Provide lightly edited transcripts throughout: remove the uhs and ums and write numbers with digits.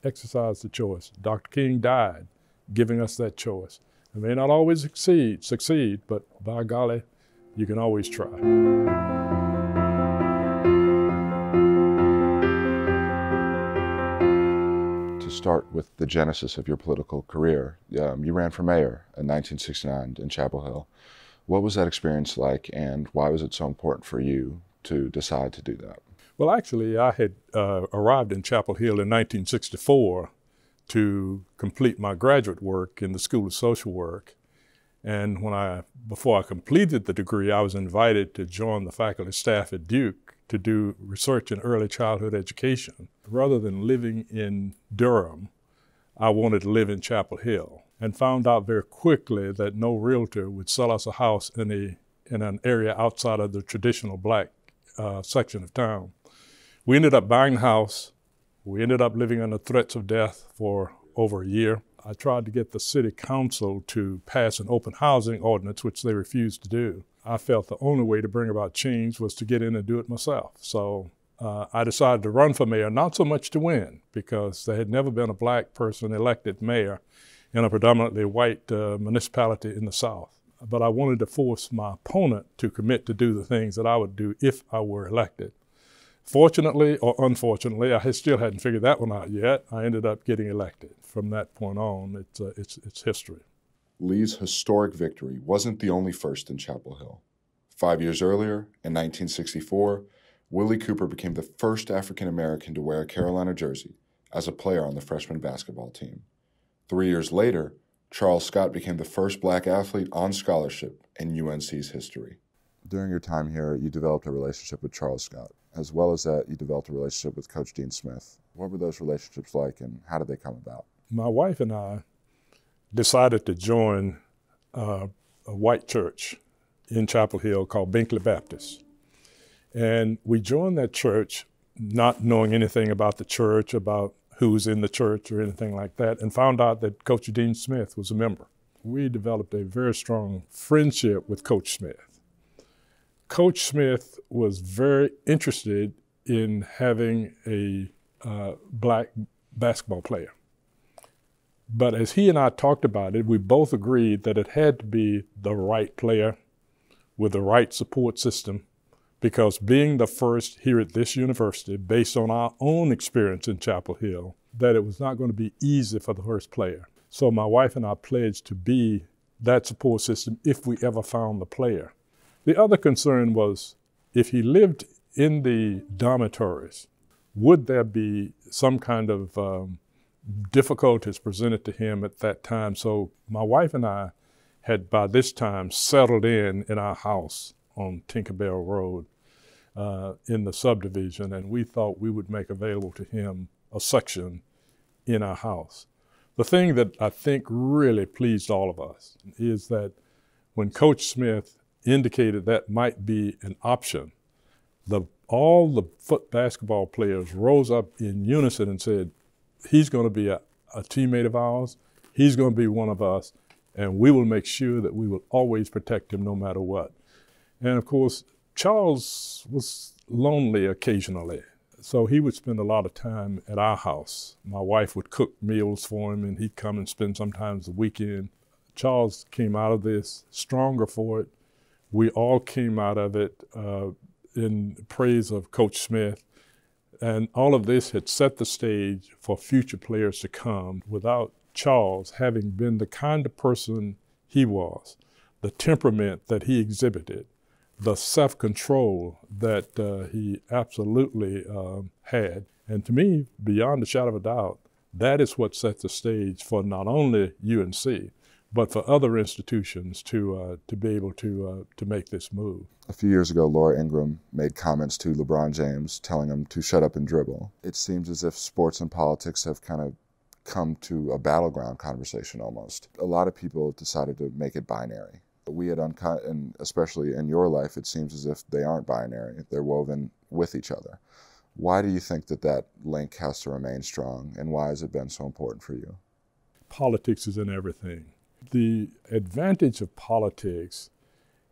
exercise the choice. Dr. King died giving us that choice. It may not always succeed, but by golly, you can always try. To start with the genesis of your political career, you ran for mayor in 1969 in Chapel Hill. What was that experience like, and why was it so important for you to decide to do that? Well, actually, I had arrived in Chapel Hill in 1964 to complete my graduate work in the School of Social Work. And before I completed the degree, I was invited to join the faculty staff at Duke to do research in early childhood education. Rather than living in Durham, I wanted to live in Chapel Hill, and found out very quickly that no realtor would sell us a house in an area outside of the traditional black section of town. We ended up buying the house. We ended up living under threats of death for over a year. I tried to get the city council to pass an open housing ordinance, which they refused to do. I felt the only way to bring about change was to get in and do it myself. So I decided to run for mayor, not so much to win, because there had never been a black person elected mayor in a predominantly white municipality in the South. But I wanted to force my opponent to commit to do the things that I would do if I were elected. Fortunately or unfortunately, I still hadn't figured that one out yet. I ended up getting elected. From that point on, it's history. Lee's historic victory wasn't the only first in Chapel Hill. 5 years earlier, in 1964, Willie Cooper became the first African-American to wear a Carolina jersey as a player on the freshman basketball team. 3 years later, Charles Scott became the first black athlete on scholarship in UNC's history. During your time here, you developed a relationship with Charles Scott. As well as that, you developed a relationship with Coach Dean Smith. What were those relationships like, and how did they come about? My wife and I decided to join a white church in Chapel Hill called Binkley Baptist. And we joined that church not knowing anything about the church, about who's in the church or anything like that, and found out that Coach Dean Smith was a member. We developed a very strong friendship with Coach Smith. Coach Smith was very interested in having a black basketball player. But as he and I talked about it, we both agreed that it had to be the right player with the right support system, because being the first here at this university, based on our own experience in Chapel Hill, that it was not going to be easy for the first player. So my wife and I pledged to be that support system if we ever found the player. The other concern was, if he lived in the dormitories, would there be some kind of difficulties presented to him at that time? So my wife and I had by this time settled in our house on Tinkerbell Road in the subdivision, and we thought we would make available to him a section in our house. The thing that I think really pleased all of us is that when Coach Smith indicated that might be an option, all the basketball players rose up in unison and said, he's going to be a teammate of ours, he's going to be one of us, and we will make sure that we will always protect him no matter what. And of course, Charles was lonely occasionally, so he would spend a lot of time at our house. My wife would cook meals for him, and he'd come and spend sometimes the weekend. Charles came out of this stronger for it. We all came out of it in praise of Coach Smith, and all of this had set the stage for future players to come. Without Charles having been the kind of person he was, the temperament that he exhibited, the self-control that he absolutely had, and to me, beyond a shadow of a doubt, that is what set the stage for not only UNC, but for other institutions to be able to make this move. A few years ago, Laura Ingraham made comments to LeBron James telling him to shut up and dribble. It seems as if sports and politics have kind of come to a battleground conversation almost. A lot of people decided to make it binary. We at UNCUT, and especially in your life, it seems as if they aren't binary. They're woven with each other. Why do you think that that link has to remain strong, and why has it been so important for you? Politics is in everything. The advantage of politics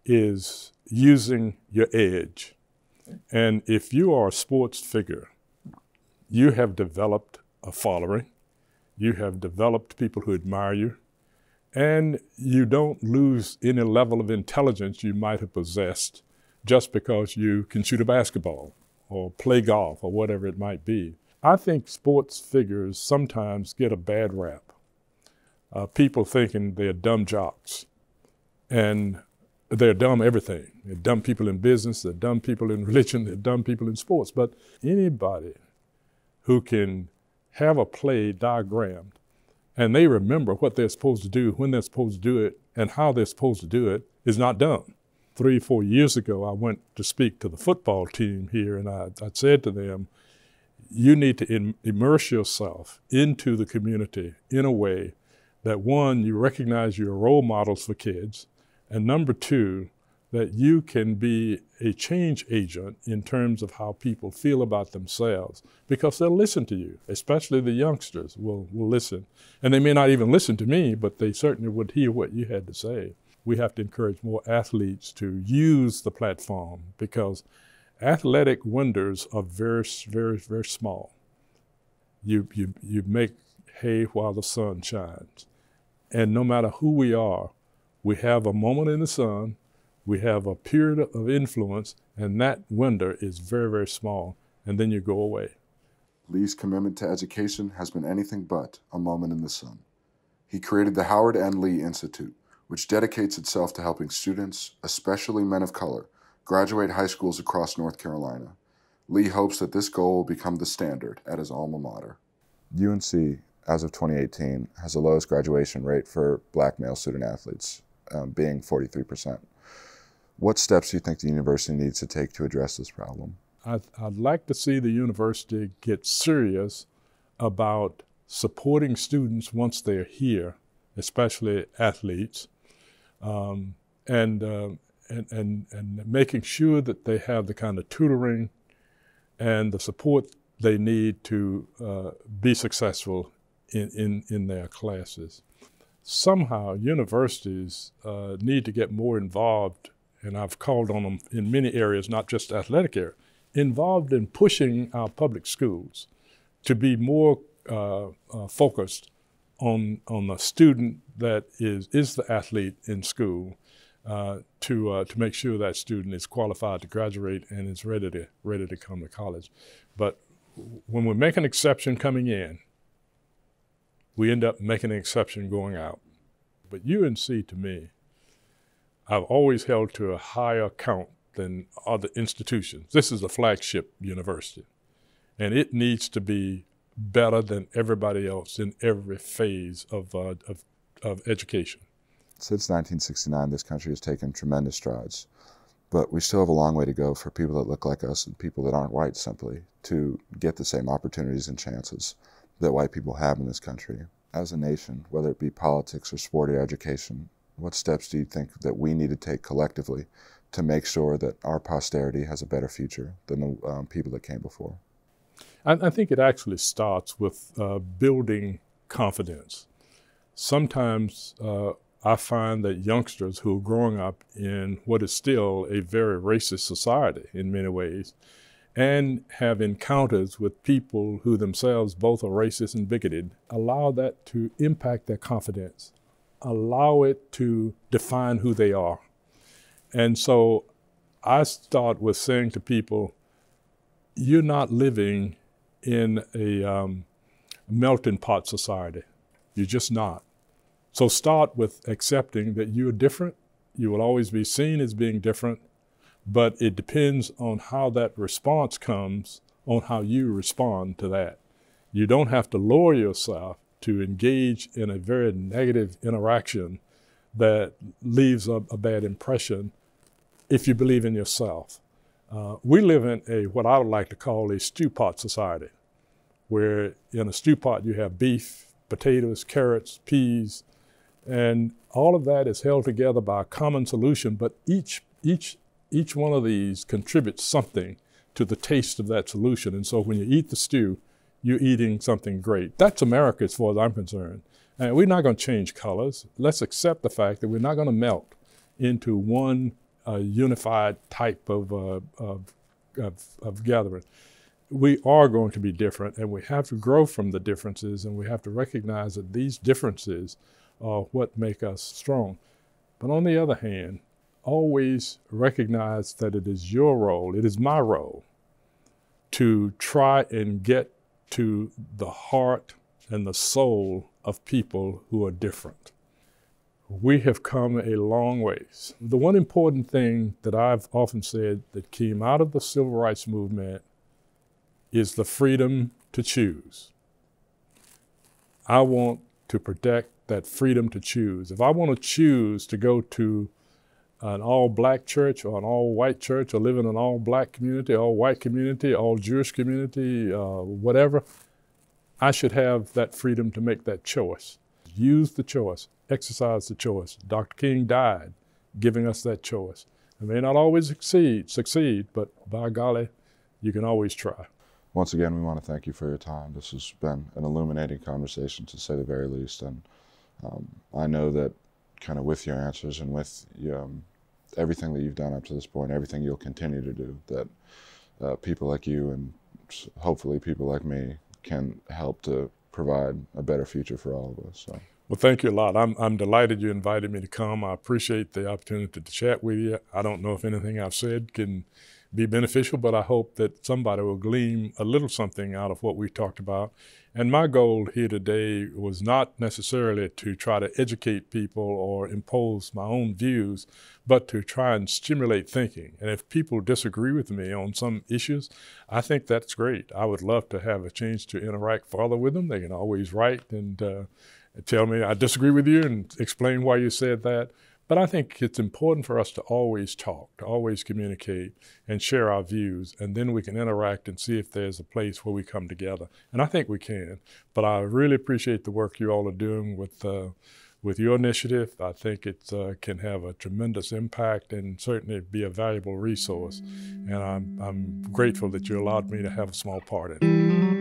is using your edge. And if you are a sports figure, you have developed a following. you have developed people who admire you, and you don't lose any level of intelligence you might have possessed just because you can shoot a basketball or play golf or whatever it might be. I think sports figures sometimes get a bad rap. People thinking they're dumb jocks, and they're dumb everything. They're dumb people in business, they're dumb people in religion, they're dumb people in sports. But anybody who can have a play diagrammed and they remember what they're supposed to do, when they're supposed to do it, and how they're supposed to do it is not dumb. 3 or 4 years ago, I went to speak to the football team here, and I said to them, you need to immerse yourself into the community in a way that, one, you recognize you're role models for kids, and number two, that you can be a change agent in terms of how people feel about themselves, because they'll listen to you, especially the youngsters will listen. And they may not even listen to me, but they certainly would hear what you had to say. We have to encourage more athletes to use the platform, because athletic windows are very, very, very small. You make hay while the sun shines. And no matter who we are, we have a moment in the sun, we have a period of influence, and that window is very, very small, and then you go away. Lee's commitment to education has been anything but a moment in the sun. He created the Howard N. Lee Institute, which dedicates itself to helping students, especially men of color, graduate high schools across North Carolina. Lee hopes that this goal will become the standard at his alma mater. UNC, as of 2018, has the lowest graduation rate for black male student athletes, being 43%. What steps do you think the university needs to take to address this problem? I'd like to see the university get serious about supporting students once they're here, especially athletes, and making sure that they have the kind of tutoring and the support they need to be successful in their classes. Somehow, universities need to get more involved, and I've called on them in many areas, not just athletic area, involved in pushing our public schools to be more focused on the student that is the athlete in school, to make sure that student is qualified to graduate and is ready to come to college. But when we make an exception coming in, we end up making an exception going out. But UNC, to me, I've always held to a higher count than other institutions. This is a flagship university, and it needs to be better than everybody else in every phase of education. Since 1969, this country has taken tremendous strides, but we still have a long way to go for people that look like us and people that aren't white, simply, to get the same opportunities and chances that white people have in this country. As a nation, whether it be politics or sport or education, what steps do you think that we need to take collectively to make sure that our posterity has a better future than the people that came before? I think it actually starts with building confidence. Sometimes I find that youngsters who are growing up in what is still a very racist society in many ways, and have encounters with people who themselves both are racist and bigoted, allow that to impact their confidence, allow it to define who they are. And so I start with saying to people, you're not living in a melting pot society. You're just not. So start with accepting that you're different. You will always be seen as being different, but it depends on how that response comes, on how you respond to that. You don't have to lower yourself to engage in a very negative interaction that leaves a bad impression if you believe in yourself. We live in what I would like to call a stew pot society, where in a stew pot you have beef, potatoes, carrots, peas, and all of that is held together by a common solution, but each one of these contributes something to the taste of that solution. And so when you eat the stew, you're eating something great. That's America as far as I'm concerned. And we're not going to change colors. Let's accept the fact that we're not going to melt into one unified type of gathering. we are going to be different, and we have to grow from the differences, and we have to recognize that these differences are what make us strong. But on the other hand, always recognize that it is your role, it is my role, to try and get to the heart and the soul of people who are different. We have come a long ways. The one important thing that I've often said that came out of the civil rights movement is the freedom to choose. I want to protect that freedom to choose. If I want to choose to go to an all-black church or an all-white church, or live in an all-black community, all-white community, all-Jewish community, whatever, I should have that freedom to make that choice. Use the choice, exercise the choice. Dr. King died giving us that choice. It may not always succeed, but by golly, you can always try. Once again, we want to thank you for your time. This has been an illuminating conversation, to say the very least. And I know that kind of with your answers and with everything that you've done up to this point, everything you'll continue to do, that people like you and hopefully people like me can help to provide a better future for all of us. So. Well, thank you a lot. I'm delighted you invited me to come. I appreciate the opportunity to chat with you. I don't know if anything I've said can be beneficial, but I hope that somebody will glean a little something out of what we talked about. And my goal here today was not necessarily to try to educate people or impose my own views, but to try and stimulate thinking. And if people disagree with me on some issues, I think that's great. I would love to have a chance to interact further with them. They can always write and tell me I disagree with you and explain why you said that. But I think it's important for us to always talk, to always communicate and share our views, and then we can interact and see if there's a place where we come together. And I think we can. But I really appreciate the work you all are doing with your initiative. I think it can have a tremendous impact and certainly be a valuable resource. And I'm grateful that you allowed me to have a small part in it.